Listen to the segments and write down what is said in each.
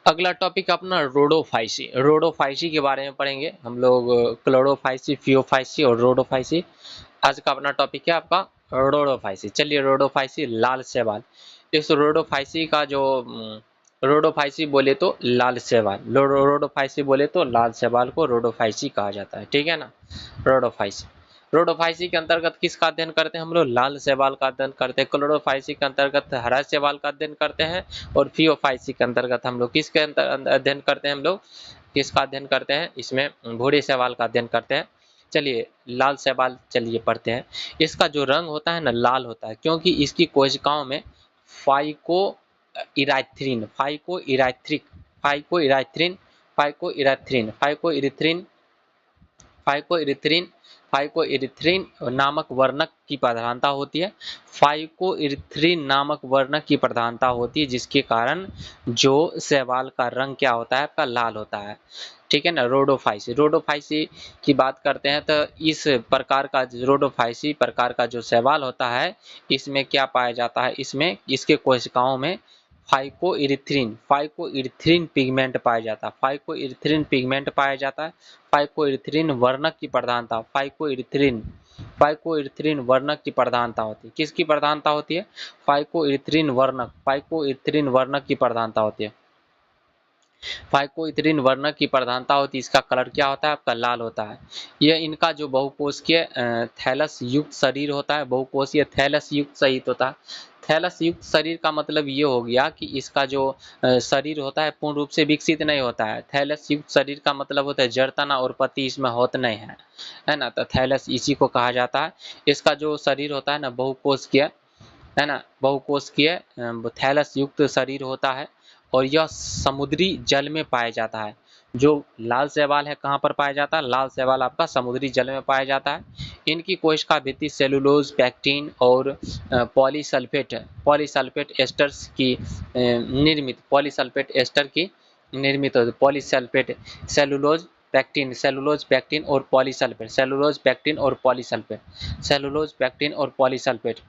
अगला टॉपिक अपना Rhodophyceae. Rhodophyceae के बारे में पढ़ेंगे हम लोग। क्लोरोफाइसी, फियोफाइसी और रोडोफाइसी। आज का अपना टॉपिक है आपका रोडोफाइसी। चलिए, रोडोफाइसी लाल शैवाल। इस रोडोफाइसी का जो रोडोफाइसी बोले तो लाल शैवाल, रोडोफाइसी बोले तो लाल शैवाल को रोडोफाइसी कहा जाता है। ठीक है ना। रोडोफाइसी, रोडोफाइसी के अंतर्गत किसका अध्ययन करते हैं हम लोग? लाल शैवाल का अध्ययन करते हैं। क्लोरोफाइसी के अंतर्गत हरा शैवाल का अध्ययन करते हैं। और फियोफाइसी के अंतर्गत हम लोग किसके अध्ययन करते हैं? हम लोग किसका अध्ययन करते हैं? इसमें भूरे शैवाल का अध्ययन करते हैं। चलिए, लाल शैवाल चलिए पढ़ते हैं। इसका जो रंग होता है ना, लाल होता है, क्योंकि इसकी कोशिकाओं में phycoerythrin phycoerythrin phycoerythrin phycoerythrin phycoerythrin phycoerythrin phycoerythrin नामक वर्णक की प्रधानता होती है। फाइको इरिथ्रिन नामक वर्णक की प्रधानता होती है, जिसके कारण जो शैवाल का रंग क्या होता है? आपका लाल होता है। ठीक है ना। रोडोफाइसी, रोडोफाइसी की बात करते हैं तो इस प्रकार का रोडोफाइसी प्रकार का जो शैवाल होता है, इसमें क्या पाया जाता है? इसमें इसके कोशिकाओं में फाइकोइरिथ्रिन पिगमेंट पाया जाता है। फाइकोइरिथ्रिन पिगमेंट पाया जाता है। फाइकोइरिथ्रिन वर्णक की प्रधानता, फाइकोइरिथ्रिन वर्णक की प्रधानता होती है। किसकी प्रधानता होती है? फाइकोइरिथ्रिन वर्णक की प्रधानता होती है। फाइकोइथ्रिन वर्णक की प्रधानता होती है। इसका कलर क्या होता है? आपका लाल होता है। यह इनका जो बहुकोशिकीय थैलस युक्त शरीर होता है, बहुकोशीय थैलस युक्त शरीर होता है। थैलस युक्त शरीर का मतलब ये हो गया कि इसका जो शरीर होता है पूर्ण रूप से विकसित नहीं होता है। थैलस युक्त शरीर का मतलब होता है जड़, तना और पत्ती इसमें होते नहीं है ना। तो थैलस इसी को कहा जाता है। इसका जो शरीर होता है ना, बहुकोशिकीय है ना, बहुकोशिकीय थैलस युक्त शरीर होता है। और यह समुद्री जल में पाया जाता है। जो लाल शैवाल है कहाँ पर पाया जाता है? लाल शैवाल आपका समुद्री जल में पाया जाता है। इनकी कोशिका भित्ति सेलुलोज, पैक्टिन और पॉलीसल्फेट एस्टर्स की निर्मित होती है। पॉलीसल्फेट सेलुलोज, पैक्टिन और पॉलीसल्फेट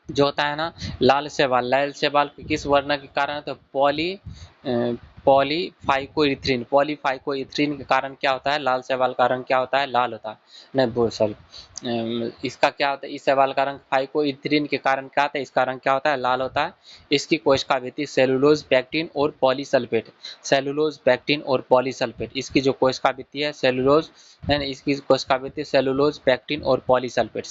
जो होता है ना, लाल शैवाल किस वर्ण के कारण? तो पॉलीफाइकोइथ्रिन के कारण क्या होता है? लाल शैवाल का रंग क्या होता है? लाल होता है। नहीं, सॉरी, इसका क्या होता है? इस शैवाल का रंग फाइकोइथ्रिन के कारण क्या होता है? इसका रंग क्या होता है? लाल होता है। इसकी कोशिका भित्ति सेलुलोज, पैक्टिन और पॉलीसल्फेट इसकी जो कोशिका भित्ति है सेलुलोज है ना, इसकी कोशिका भित्ति सेलुलोज, पैक्टिन और पॉलीसल्फेट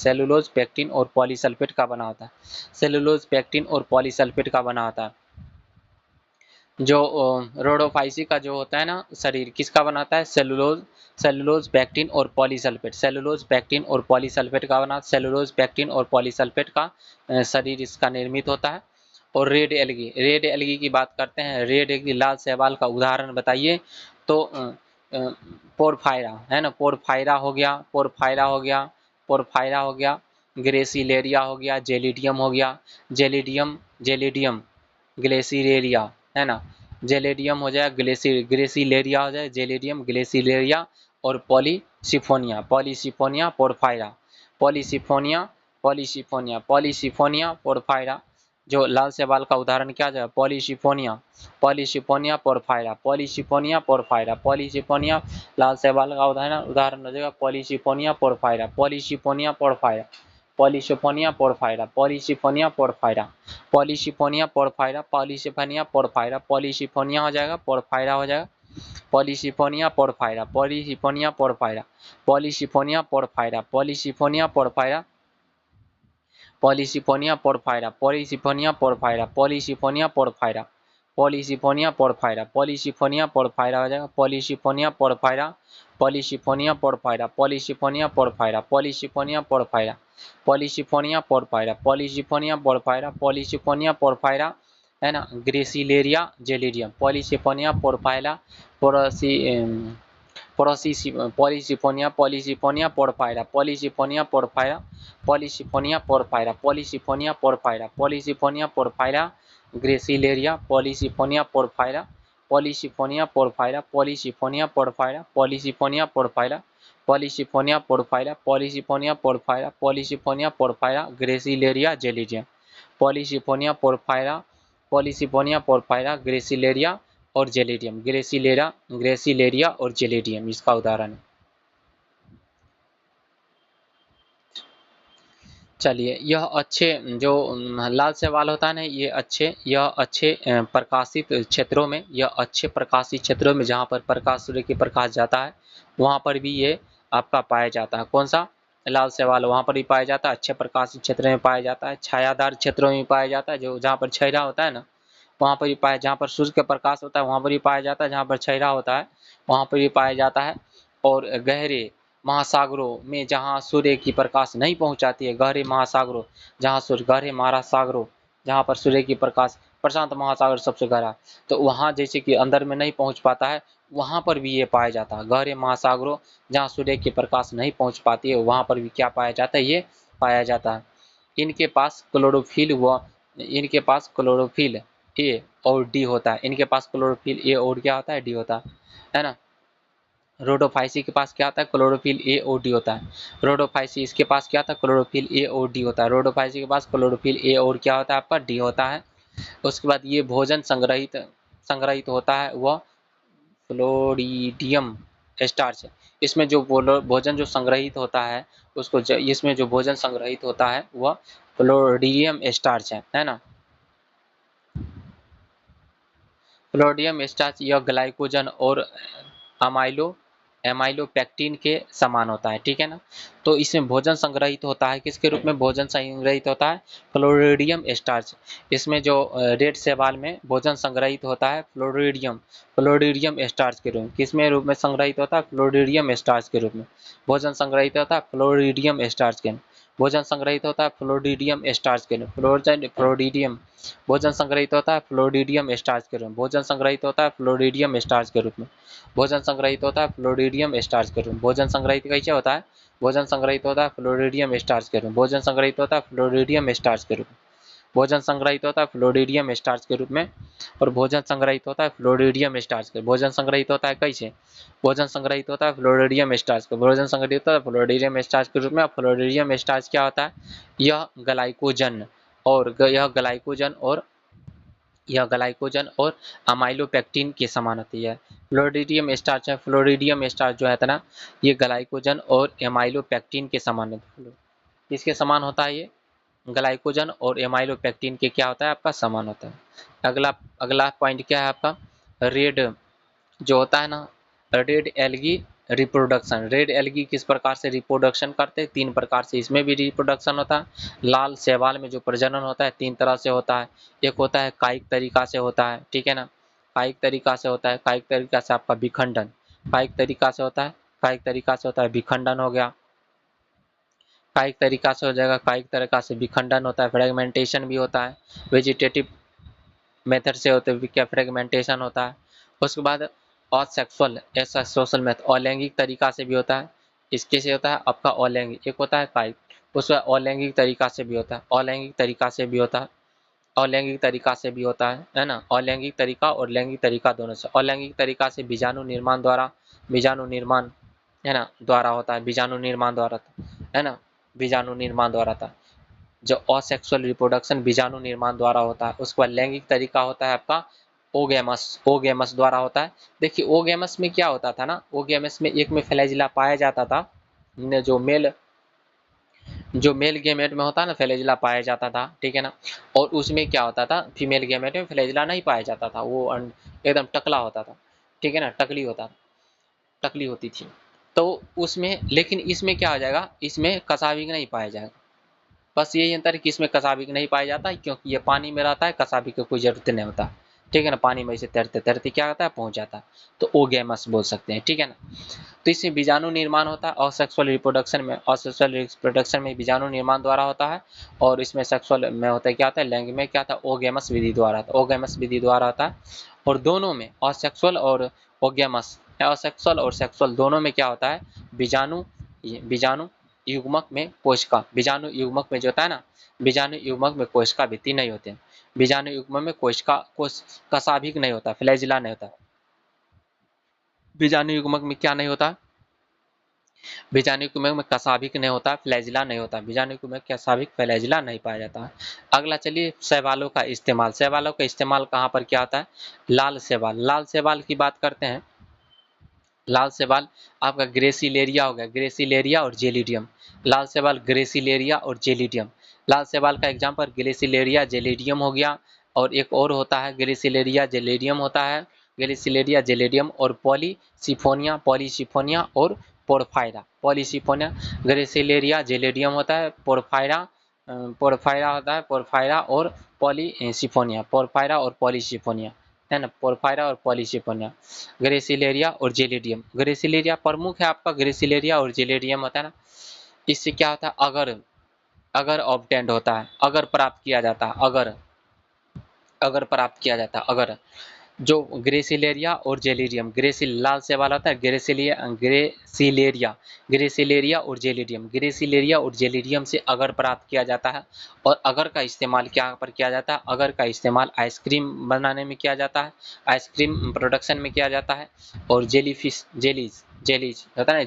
का बना होता है। सेलुलोज, पैक्टिन और पॉलीसल्फेट का बना होता है। जो रोडोफाइसी का जो होता है ना शरीर, किसका बनाता है? सेलुलोज, पैक्टिन और पॉलीसल्फेट का बना। सेलुलोज, पैक्टिन और पॉलीसल्फेट का शरीर इसका निर्मित होता है। और रेड एल्गी की बात करते हैं। रेड एल्गी लाल शैवाल का उदाहरण बताइए। तो पोरफायरा है ना, पोरफायरा हो गया, ग्रेसिलेरिया हो गया, जेलिडियम हो गया, जेलिडियम ग्लेसिलेरिया है ना, जेलेडियम हो जाए, ग्रेसिलेरिया हो जाए, जेलिडियम ग्लेसिलेरिया और पॉलीसिफोनिया पोरफायरा। जो लाल शैवाल का उदाहरण क्या है? Polysiphonia porphyra. लाल शैवाल का उदाहरण हो जाएगा Polysiphonia Porphyra. Polysiphonia Porphyra Polysiphonia Porphyra Polysiphonia Porphyra Polysiphonia Porphyra Polysiphonia Porphyra Polysiphonia हो जाएगा, पोरफायरा हो जाएगा। Polysiphonia Porphyra Polysiphonia Porphyra Polysiphonia Porphyra Polysiphonia Porphyra Polysiphonia Porphyra Polysiphonia Porphyra Polysiphonia Porphyra Polysiphonia Porphyra Polysiphonia Porphyra हो जाएगा। Polysiphonia Porphyra Polysiphonia Porphyra Polysiphonia Porphyra Polysiphonia Porphyra Polysiphonia Porphyra Polysiphonia Porphyra Polysiphonia Porphyra है ना। Gracilaria Gelidium Polysiphonia Porphyra पोरोसी Polysiphonia Porphyra Polysiphonia Porphyra Polysiphonia Porphyra Polysiphonia Porphyra Polysiphonia porphyra gracilaria Polysiphonia Porphyra Polysiphonia Porphyra Polysiphonia Porphyra Polysiphonia Porphyra Polysiphonia Porphyra Polysiphonia Porphyra Polysiphonia porphyra gracilaria Gelidium Polysiphonia porphyra gracilaria और gelidium, gracilaria और gelidium इसका उदाहरण है। चलिए, यह अच्छे जो लाल शैवाल होता है ना, यह अच्छे प्रकाशित क्षेत्रों में, यह अच्छे प्रकाशित क्षेत्रों में जहाँ पर प्रकाश, सूर्य की प्रकाश जाता है, वहाँ पर भी ये आपका पाया जाता है। कौन सा? लाल शैवाल वहाँ पर भी पाया जाता है, अच्छे प्रकाशित क्षेत्र में पाया जाता है, छायादार क्षेत्रों में पाया जाता है, जो जहाँ पर छाया होता है ना वहाँ पर भी पाया, जहाँ पर सूर्य का प्रकाश होता है वहाँ पर भी पाया जाता है, जहाँ पर छाया होता है वहाँ पर भी पाया जाता है। और गहरे महासागरों में जहाँ सूर्य की प्रकाश नहीं पहुँचाती है, गहरे महासागरों गहरे महासागरों जहाँ पर सूर्य की प्रकाश, प्रशांत महासागर सबसे गहरा, तो वहाँ जैसे कि अंदर में नहीं पहुँच पाता है, वहाँ पर भी ये पाया जाता है। गहरे महासागरों जहाँ सूर्य की प्रकाश नहीं पहुँच पाती है, वहाँ पर भी क्या पाया जाता है? ये पाया जाता है। इनके पास क्लोरोफिल ए और डी होता है। इनके पास क्लोरोफिल ए और क्या होता है? डी होता है ना। रोडोफाइसी के पास क्या होता है? क्लोरोफिल ए और डी होता है। रोडोफाइसी इसके पास क्या होता है? क्लोरोफिल ए और डी होता है। रोडोफाइसी के पास क्लोरोफिल ए और क्या होता है? आपका डी होता है। उसके बाद ये भोजन संग्रहित होता है वह फ्लोरिडियम स्टार्च है। इसमें जो भोजन जो संग्रहित होता है उसको इसमें जो भोजन संग्रहित होता है वह फ्लोरिडियम स्टार्च है ना। फ्लोरिडियम स्टार्च यह ग्लाइकोजन और अमाइलो एमाइलोपेक्टिन के समान होता है, ठीक है ना। तो इसमें भोजन संग्रहित होता है, किसके रूप में भोजन संग्रहित होता है? फ्लोरिडियम स्टार्च। इसमें जो रेड शैवाल में भोजन संग्रहित होता है फ्लोरिडियम स्टार्च के रूप में। किसमें रूप में संग्रहित होता है? फ्लोरिडियम स्टार्च के रूप में भोजन संग्रहित होता है, फ्लोरिडियम स्टार्च के भोजन संग्रहित होता है फ्लोरिडियम स्टार्च के फ्लोरिडियम भोजन संग्रहित होता है फ्लोरिडियम स्टार्च के रूप में। भोजन संग्रहित होता है फ्लोरिडियम स्टार्च के रूप में। भोजन संग्रहित होता है फ्लोरिडियम स्टार्च के रूप में। भोजन संग्रहित कैसे होता है? भोजन संग्रहित होता है फ्लोरिडियम स्टार्च के रूप में। भोजन संग्रहित होता है फ्लोरिडियम स्टार्च के रूप में। भोजन संग्रहित होता है फ्लोरिडियम स्टार्च के रूप में। और भोजन संग्रहित होता है फ्लोरिडियम स्टार्च के। भोजन संग्रहित होता है कैसे? भोजन संग्रहित होता है फ्लोरिडियम स्टार्च के। भोजन संग्रहित होता है फ्लोरिडियम स्टार्च के रूप में। फ्लोरिडियम स्टार्च क्या होता है? यह ग्लाइकोजन और अमाइलोपेक्टिन के समान होती है। फ्लोरिडियम स्टार्च जो है ना, ये ग्लाइकोजन और एमाइलोपेक्टिन के समान होता है। किसके समान होता है? ये ग्लाइकोजन और एमाइलोपेक्टिन के क्या होता है? आपका समान होता है। अगला अगला पॉइंट क्या है आपका? रेड जो होता है ना, red algae reproduction. Red algae किस प्रकार से रिप्रोडक्शन करते हैं? 3 प्रकार से इसमें भी रिप्रोडक्शन होता है। लाल शैवाल में जो प्रजनन होता है 3 तरह से होता है। एक होता है कायिक तरीका से होता है, ठीक है ना। कायिक तरीका से होता है, कायिक तरीका से आपका विखंडन कायिक तरीका से होता है। कायिक तरीका से होता है विखंडन हो गया, कायिक तरीका से हो जाएगा। कायिक तरीका से विखंडन होता है, फ्रेगमेंटेशन भी होता है। वेजिटेटिव मेथड से होते हुए क्या फ्रेगमेंटेशन होता है। उसके बाद असेक्सुअल सोशल मेथड अलैंगिक तरीका से भी होता है। इसके से होता है आपका अलैंगिक, एक होता है कायिक, उसका अलैंगिक तरीका से भी होता है। अलैंगिक तरीका से भी होता है, अलैंगिक तरीका से भी होता है ना। अलैंगिक तरीका और लैंगिक तरीका दोनों से। अलैंगिक तरीका से बीजाणु निर्माण है ना द्वारा होता है, बीजाणु निर्माण द्वारा है ना, बीजाणु निर्माण द्वारा था। जो असेक्सुअल रिप्रोडक्शन बीजाणु निर्माण द्वारा होता है। उसके बाद लैंगिक तरीका होता है आपका ओगेमस द्वारा होता है। देखिए ओगेमस में क्या होता था ना, ओगेमस में एक में फ्लैजिला पाया जाता था, जो मेल गेमेट में होता है ना फ्लैजिला पाया जाता था, ठीक है ना। और उसमें क्या होता था? फीमेल गेमेट में फ्लैजिला नहीं पाया जाता था, वो एकदम टकला होता था, ठीक है ना, टकली होती थी। तो उसमें, लेकिन इसमें क्या हो जाएगा? इसमें कसाविक नहीं पाया जाएगा। बस यही अंतर है कि इसमें कसाबिक नहीं पाया जाता है, क्योंकि ये पानी में रहता है, कसाबिक की कोई जरूरत नहीं होता, ठीक है ना। पानी में इसे तैरते तैरते क्या होता है? पहुंच जाता है। तो ओगेमस बोल सकते हैं, ठीक है ना। तो इसमें बीजाणु निर्माण होता है। असेक्सुअल रिप्रोडक्शन में बीजाणु निर्माण द्वारा होता है। और इसमें सेक्सुअल में होता है क्या होता है? लैंगिक में क्या था? ओगेमस विधि द्वारा होता है। ओगेमस विधि द्वारा होता है। और दोनों में असेक्सुअल और ओगेमस, असेक्सुअल और सेक्सुअल दोनों में क्या होता है? बीजाणु युग्मक में कोशिका, बीजाणु युग्मक में जो होता है ना, बीजाणु युग्मक में कोशिका भित्ति नहीं होते हैं। बीजाणु युग्मक में कोशिका कसाभिक नहीं होता, फ्लैजिला नहीं होता। बीजाणु युग्मक में क्या नहीं होता? बीजाणु में कशाभिक नहीं होता, फ्लैजिला नहीं होता, बीजाणु में कशाभिक फ्लैजिला नहीं पाया जाता है। अगला चलिए शैवालों का इस्तेमाल। शैवालों का इस्तेमाल कहाँ पर क्या होता है? लाल शैवाल। लाल शैवाल की बात करते हैं। लाल शैवाल आपका ग्रेसिलेरिया हो गया, ग्रेसिलेरिया और जेलिडियम। लाल शैवाल ग्रेसिलेरिया और जेलिडियम। लाल शैवाल का एग्जाम्पल ग्रेसिलेरिया जेलिडियम हो गया, और एक और होता है ग्रेसिलेरिया जेलिडियम होता है, ग्रेसिलेरिया जेलिडियम और पॉलीसिफोनिया, पॉलीसिफोनिया और पोरफायरा। पॉलीसिफोनिया, ग्रेसिलेरिया जेलिडियम होता है, पोरफायरा पोरफायरा होता है, पोरफायरा और पॉलीसिफोनिया, पोरफायरा और पॉलीसिफोनिया है ना, पोरफायरा और पॉलीसिफोनिया। ग्रेसिलेरिया और जेलिडियम। ग्रेसिलेरिया प्रमुख है आपका, ग्रेसिलेरिया और जेलिडियम होता है ना। इससे क्या होता है? अगर अगर ऑब्टेंड होता है, अगर प्राप्त किया जाता है, अगर प्राप्त किया जाता है, अगर जो ग्रेसिलेरिया और जेलिडियम, ग्रेसिल लाल से वाला होता है, ग्रेसिलेरिया और जेलिडियम, ग्रेसिलेरिया और जेलिडियम से अगर प्राप्त किया जाता है। और अगर का इस्तेमाल क्या पर किया जाता है? अगर का इस्तेमाल आइसक्रीम बनाने में किया जाता है, आइसक्रीम प्रोडक्शन में किया जाता है, और जेलीफिश, जेलीज होता है ना,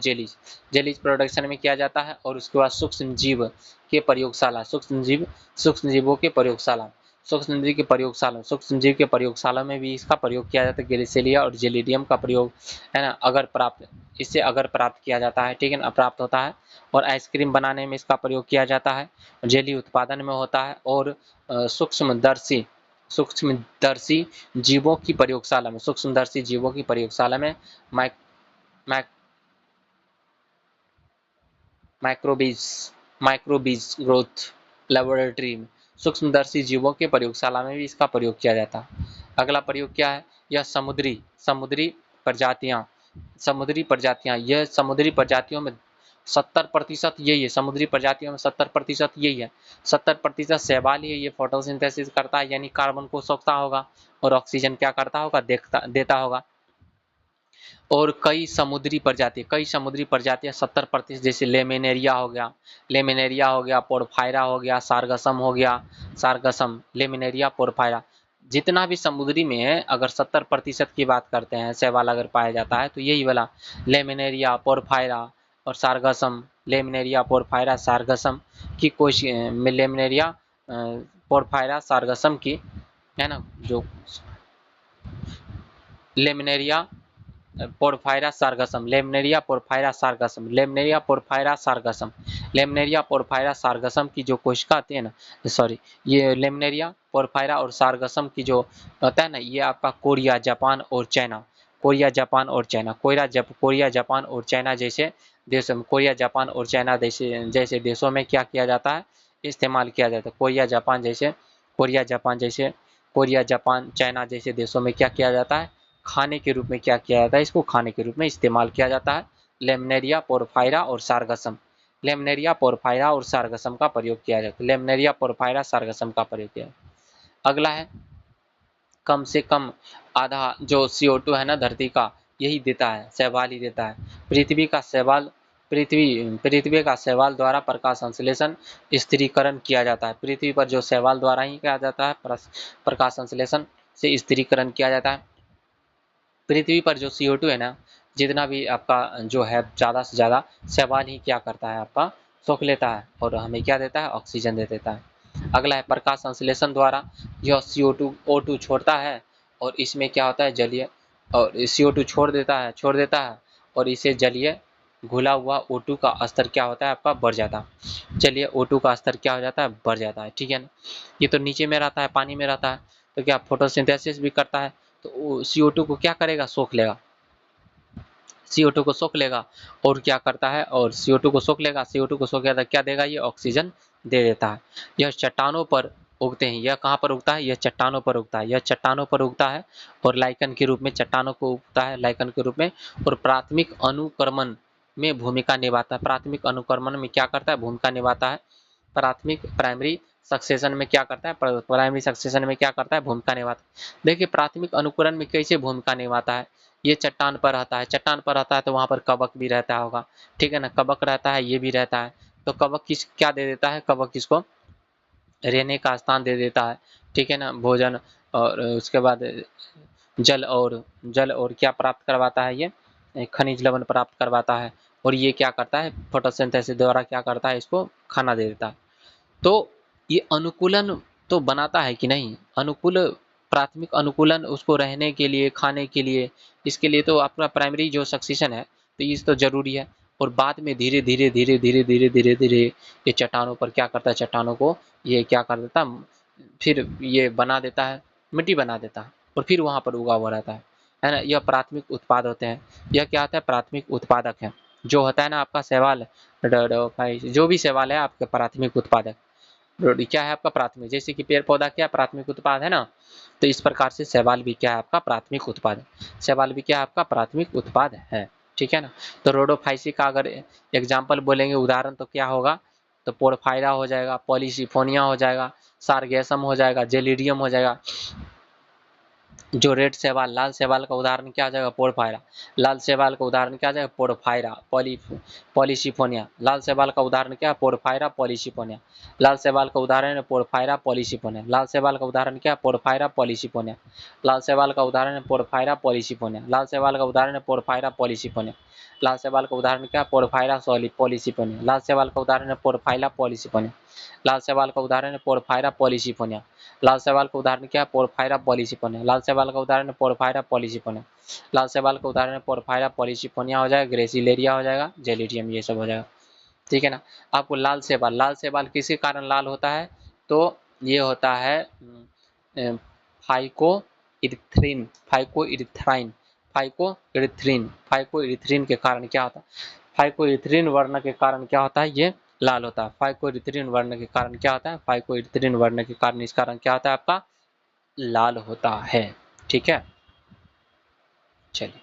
जेलीज प्रोडक्शन में किया जाता है। और उसके बाद सूक्ष्म जीव के प्रयोगशाला, सूक्ष्म जीवों के प्रयोगशाला, सूक्ष्म जीव के प्रयोगशाला में भी इसका प्रयोग किया जाता है। ग्रेसिलिया और जेलिडियम का प्रयोग है ना, अगर प्राप्त, इससे अगर प्राप्त किया जाता है, ठीक है ना, प्राप्त होता है। और आइसक्रीम बनाने में इसका प्रयोग किया जाता है, जेली उत्पादन में होता है, और सूक्ष्मदर्शी जीवों की प्रयोगशाला में, सूक्ष्मदर्शी जीवों की प्रयोगशाला में, माइक माइक माइक्रोबीज माइक्रोबीज ग्रोथ लेबोरेटरी में, सूक्ष्मदर्शी जीवों के प्रयोगशाला में भी इसका प्रयोग किया जाता है। अगला प्रयोग क्या है? यह समुद्री प्रजातियां, यह समुद्री प्रजातियों में 70% यही है, समुद्री प्रजातियों में 70% यही है, 70% शैवाल ही है। ये फोटोसिंथेसिस करता है, यानी कार्बन को सोखता होगा और ऑक्सीजन क्या करता होगा? देता होगा। और कई समुद्री प्रजातियां 70%, जैसे लेमिनेरिया हो गया, पोरफायरा हो गया, सारगसम, लेमिनेरिया, पोरफायरा, जितना भी समुद्री में है, अगर 70% की बात करते हैं शैवाल अगर पाया जाता है, तो यही वाला लेमिनेरिया, पोरफायरा और सारगसम, लेमिनेरिया, पोरफायरा, सारगसम की कोशिश, लेमिनेरिया, पोरफायरा, सारगसम की, है ना, जो Laminaria, Porphyra Sargassum, Laminaria Porphyra Sargassum, Laminaria Porphyra Sargassum, Laminaria Porphyra Sargassum की जो कोशिका आती है ना, सॉरी, ये लेमनेरिया पोरफायरा और सारगसम की जो होता है ना, ये आपका कोरिया, जापान और चाइना, कोरिया, जापान और चाइना, कोरिया, जापान और चाइना जैसे देशों में, कोरिया, जापान और चाइना जैसे देशों में क्या किया जाता है? इस्तेमाल किया जाता है। कोरिया, जापान, चाइना जैसे देशों में क्या किया जाता है? खाने के रूप में क्या किया जाता है? इसको खाने के रूप में इस्तेमाल किया जाता है। लेमनेरिया पोरफायरा और सारगसम, लेमनेरिया पोरफायरा और सारगसम का प्रयोग किया जाता है, लेमनेरिया पोरफायरा सारगसम का प्रयोग किया। अगला है, कम से कम आधा जो CO2 है ना धरती का, यही देता है, शैवाल ही देता है। पृथ्वी का शैवाल द्वारा प्रकाश संश्लेषण स्थिरीकरण किया जाता है। पृथ्वी पर जो शैवाल द्वारा ही किया जाता है, प्रकाश संश्लेषण से स्थिरीकरण किया जाता है। पृथ्वी पर जो CO2 है ना, जितना भी आपका जो है, ज़्यादा से ज़्यादा शैवाल ही क्या करता है? आपका सोख लेता है और हमें क्या देता है? ऑक्सीजन दे देता है। अगला है, प्रकाश संश्लेषण द्वारा यह CO2 O2 छोड़ता है, और इसमें क्या होता है? जलीय, और CO2 छोड़ देता है, और इसे जलीय घुला हुआ O2 का स्तर क्या होता है? आपका बढ़ जाता है। चलिए, O2 का स्तर क्या हो जाता है? बढ़ जाता है, ठीक है ना। ये तो नीचे में रहता है, पानी में रहता है, तो क्या फोटोसिंथेसिस भी करता है, तो CO2 को क्या करेगा? सोख लेगा, CO2 को सोख लेगा। और क्या करता है? और CO2 को सोख लेगा, CO2 को सोख लेगा, क्या देगा? ये ऑक्सीजन दे देता है। यह चट्टानों पर उगते हैं। यह कहाँ पर उगता है? यह चट्टानों पर उगता है, यह चट्टानों पर उगता है, और लाइकन के रूप में चट्टानों को उगता है, लाइकन के रूप में। और प्राथमिक अनुक्रमण में भूमिका निभाता है, प्राथमिक अनुक्रमण में क्या करता है? भूमिका निभाता है। प्राइमरी सक्सेशन में क्या करता है? प्राइमरी सक्सेशन में क्या करता है? भूमिका निभाता है। देखिए, प्राथमिक अनुकरण में कैसे भूमिका निभाता है? ये चट्टान पर रहता है, चट्टान पर रहता है तो वहां पर कवक भी रहता होगा, ठीक है ना, कवक रहता है, ये भी रहता है, तो कवक क्या दे देता है? कवक इसको रहने का स्थान दे देता है, ठीक है ना, भोजन, और उसके बाद जल और क्या प्राप्त करवाता है? ये खनिज लवण प्राप्त करवाता है। और ये क्या करता है, फोटोसिंथेसिस द्वारा क्या करता है, इसको खाना दे देता है। तो ये अनुकूलन तो बनाता है कि नहीं, अनुकूल प्राथमिक अनुकूलन उसको रहने के लिए, खाने के लिए, इसके लिए तो आपका प्राइमरी जो सक्सेशन है तो ये तो जरूरी है। और बाद में धीरे धीरे धीरे धीरे धीरे धीरे धीरे ये चट्टानों पर क्या करता है, चट्टानों को ये क्या कर देता है, फिर ये बना देता है, मिट्टी बना देता है और फिर वहां पर उगा हुआ रहता है ना। यह प्राथमिक उत्पाद होते हैं। यह क्या होता है, प्राथमिक उत्पादक है। जो होता है ना आपका शैवाल, जो भी शैवाल है आपके प्राथमिक उत्पादक, क्या है आपका प्राथमिक, जैसे कि पेड़ पौधा क्या प्राथमिक उत्पाद है ना, तो इस प्रकार से शैवाल भी क्या है आपका प्राथमिक उत्पाद है। शैवाल भी क्या है आपका प्राथमिक उत्पाद है, ठीक है ना। तो रोडोफाइसी का अगर एग्जाम्पल बोलेंगे, उदाहरण, तो क्या होगा, तो पोरफायरा हो जाएगा, पॉलीसिफोनिया हो जाएगा, सारगेसम हो जाएगा, जेलिडियम हो जाएगा। जो रेड शैवाल, लाल शैवाल का उदाहरण क्या आ जाएगा, पोरफायरा। लाल शैवाल का उदाहरण क्या आ जाएगा, पोरफायरा, पॉलीसिफोनिया। लाल शैवाल का उदाहरण क्या है, पोरफायरा, पॉलीसिफोनिया। लाल शैवाल का उदाहरण है पोरफायरा, पॉलीसिफोनिया। लाल शैवाल का उदाहरण क्या है, पोरफायरा, पॉलीसिफोनिया। लाल शैवाल का उदाहरण है पोरफायरा, पॉलीसिफोनिया। लाल शैवाल का उदाहरण है पोरफायरा, पॉलीसिफोनिया। लाल शैवाल का उदाहरण क्या है, पोरफायरा, पॉलीसिफोनिया। लाल शैवाल का उदाहरण है पोरफायरा, पॉलीसिफोनिया। लाल शैवाल का उदाहरण है पोरफायरा, पॉलीसिफोनिया। लाल शैवाल का उदाहरण क्या है, पोरफायरा, पॉलीसिफोनिया। लाल शैवाल का उदाहरण है पोरफायरा, पॉलीसिफोनिया। लाल शैवाल का उदाहरण है पोरफायरा, पॉलीसिफोनिया हो जाएगा, ग्रेसिलेरिया हो जाएगा, जेलिडियम, ये सब हो जाएगा, ठीक है ना। आपको लाल शैवाल, लाल शैवाल किसी कारण लाल होता है, तो ये होता है phycoerythrin, phycoerythrin, phycoerythrin, phycoerythrin के कारण क्या होता है, फाइको इरिथ्रिन वर्ण के कारण क्या होता है, ये लाल होता है। फाइको इरिथ्रिन वर्ण के कारण क्या होता है, फाइको इरिथ्रिन वर्ण के कारण, इस कारण क्या होता है आपका लाल होता है, ठीक है। चलिए।